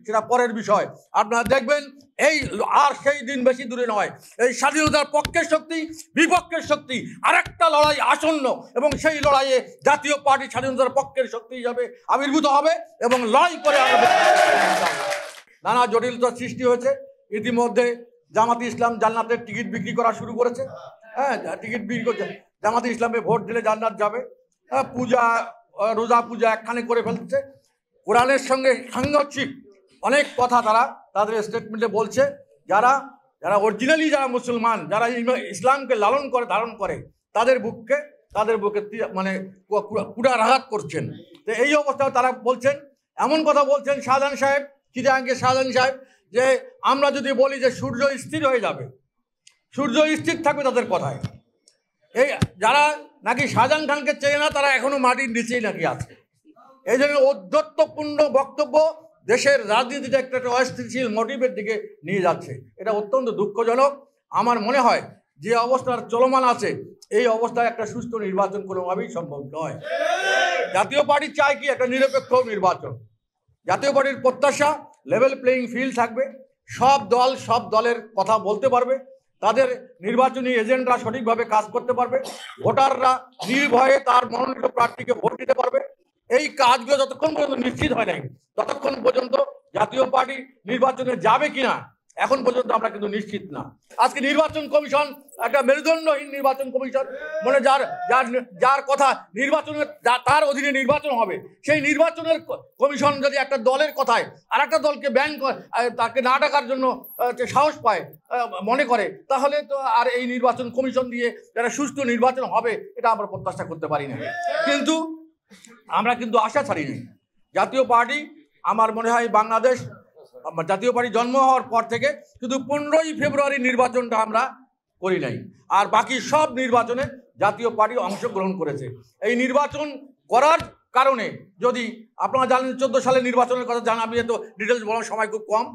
সেটা পরের বিষয়। আপনারা দেখবেন এই আর সেই দিন বেশি দূরে নয়, এই স্বাধীনতার পক্ষের শক্তি বিপক্ষের শক্তি আরেকটা লড়াই আসন্ন, এবং সেই লড়াইয়ে জাতীয় পার্টি স্বাধীনতার পক্ষের শক্তি হিসাবে আবির্ভূত হবে এবং লড়াই করে নানা জটিলতার সৃষ্টি হয়েছে। ইতিমধ্যে জামাতে ইসলাম জান্নাতের টিকিট বিক্রি করা শুরু করেছে। হ্যাঁ, টিকিট বিক্রি করছে। জামাতে ইসলামে ভোট দিলে জান্নাত যাবে। পূজা রোজা পূজা একখানে করে ফেলছে। কোরআনের সঙ্গে সাংঘর্ষিক অনেক কথা তারা তাদের স্টেটমেন্টে বলছে। যারা যারা অরিজিনালি যারা মুসলমান, যারা ইসলামকে লালন করে ধারণ করে, তাদের বুকে মানে কুড়ারাঘাত করছেন। তো এই অবস্থায় তারা বলছেন, এমন কথা বলছেন শাহজাহান সাহেব, চিটাগাঙ্গের শাহজাহান সাহেব, যে আমরা যদি বলি যে সূর্য স্থির হয়ে যাবে, সূর্য স্থির থাকবে তাদের কথায়। এই যারা নাকি শাহজাহান খানকে চেয়ে না, তারা এখনো মাটির নিচেই নাকি আছে। এই জন্য ঔদ্ধত্যপূর্ণ বক্তব্য দেশের রাজনীতিতে একটা অস্থিতিশীল মোটিভের দিকে নিয়ে যাচ্ছে। এটা অত্যন্ত দুঃখজনক। আমার মনে হয় যে অবস্থার চলমান আছে, এই অবস্থায় একটা সুষ্ঠু নির্বাচন কোনোভাবেই সম্ভব নয়। জাতীয় পার্টি চায় কি একটা নিরপেক্ষ নির্বাচন। জাতীয় পার্টির প্রত্যাশা লেভেল প্লেয়িং ফিল্ড থাকবে, সব দল সব দলের কথা বলতে পারবে, তাদের নির্বাচনী এজেন্টরা সঠিকভাবে কাজ করতে পারবে, ভোটাররা নির্ভয়ে তার মনোনীত প্রার্থীকে ভোট দিতে পারবে। এই কাজগুলো যতক্ষণ পর্যন্ত নিশ্চিত হয় নাই, ততক্ষণ পর্যন্ত জাতীয় পার্টি নির্বাচনে যাবে কিনা এখন পর্যন্ত আমরা কিন্তু নিশ্চিত না। আজকে নির্বাচন কমিশন একটা মেরুদণ্ডহীন নির্বাচন কমিশন, মানে যার কথা নির্বাচনের তার অধীনে নির্বাচন হবে, সেই নির্বাচনের কমিশন যদি একটা দলের কথায় আর একটা দলকে ব্যান তাকে না ডাকার জন্য সাহস পায় মনে করে, তাহলে তো আর এই নির্বাচন কমিশন দিয়ে যারা সুষ্ঠু নির্বাচন হবে এটা আমরা প্রত্যাশা করতে পারি না। কিন্তু আমরা কিন্তু আশা ছাড়িনি। জাতীয় পার্টি, আমার মনে হয় বাংলাদেশ জাতীয় পার্টি জন্ম হওয়ার পর থেকে শুধু 15ই ফেব্রুয়ারি নির্বাচনটা আমরা করি নাই, আর বাকি সব নির্বাচনে জাতীয় পার্টি অংশগ্রহণ করেছে। এই নির্বাচন করার কারণে, যদি আপনারা জানেন 14 সালে নির্বাচনের কথা জানা, আমি তো ডিটেলস বলার সময় খুব কম,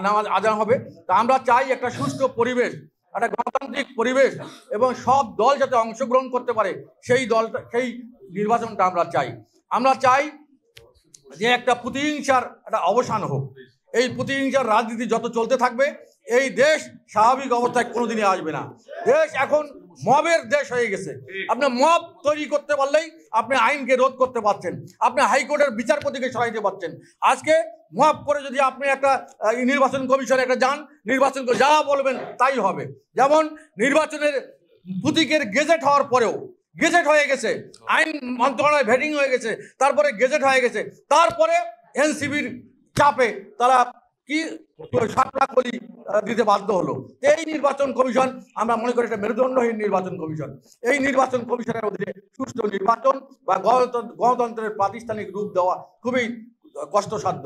নামাজ আজান হবে, তা আমরা চাই একটা সুষ্ঠু পরিবেশ, একটা গণতান্ত্রিক পরিবেশ, এবং সব দল যাতে অংশগ্রহণ করতে পারে সেই নির্বাচনটা আমরা চাই। আমরা চাই যে একটা প্রতিহিংসার একটা অবসান হোক। এই প্রতিহিংসার রাজনীতি যত চলতে থাকবে, এই দেশ স্বাভাবিক অবস্থায় কোনোদিনই আসবে না। দেশ এখন মবের দেশ হয়ে গেছে। আপনি মব তৈরি করতে পারলেই আপনি আইনকে রোধ করতে পারছেন, আপনি হাইকোর্টের বিচারপতিকে সরাইতে পারছেন। আজকে মব করে যদি আপনি একটা নির্বাচন কমিশনে একটা যান, নির্বাচন যা বলবেন তাই হবে। যেমন নির্বাচনের প্রতীকের গেজেট হওয়ার পরেও, গেজেট হয়ে গেছে, আইন মন্ত্রণালয় ভেটিং হয়ে গেছে, তারপরে গেজেট হয়ে গেছে, তারপরে এনসিবির চাপে তারা কি সাপড়াকলি দিতে বাধ্য হলো। এই নির্বাচন কমিশন আমরা মনে করি এটা মেরুদণ্ডহীন নির্বাচন কমিশন। এই নির্বাচন কমিশনের অধীনে সুষ্ঠু নির্বাচন বা গণতন্ত্রের প্রাতিষ্ঠানিক রূপ দেওয়া খুবই কষ্টসাধ্য।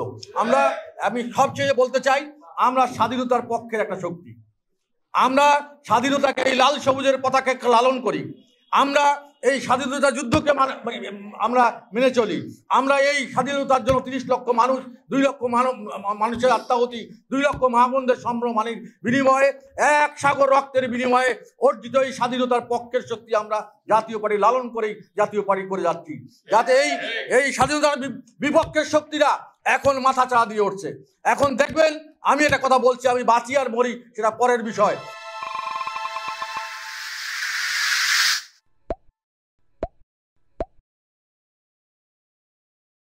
আমি সবচেয়ে বলতে চাই, আমরা স্বাধীনতার পক্ষের একটা শক্তি। আমরা স্বাধীনতাকে, এই লাল সবুজের পতাকাকে লালন করি। আমরা এই স্বাধীনতা যুদ্ধকে আমরা মেনে চলি। আমরা এই স্বাধীনতার জন্য 30 লক্ষ মানুষ, 2 লক্ষ মানুষের আত্মাহুতি, 2 লক্ষ মহাবন্ধের সম্ভ্রমানির বিনিময়ে, এক সাগর রক্তের বিনিময়ে অর্জিত এই স্বাধীনতার পক্ষের শক্তি আমরা জাতীয় পার্টি লালন করেই জাতীয় পার্টি করে যাচ্ছি। যাতে এই স্বাধীনতার বিপক্ষের শক্তিরা এখন মাথা চাড়া দিয়ে উঠছে। এখন দেখবেন, আমি একটা কথা বলছি, আমি বাঁচি আর মরি সেটা পরের বিষয়,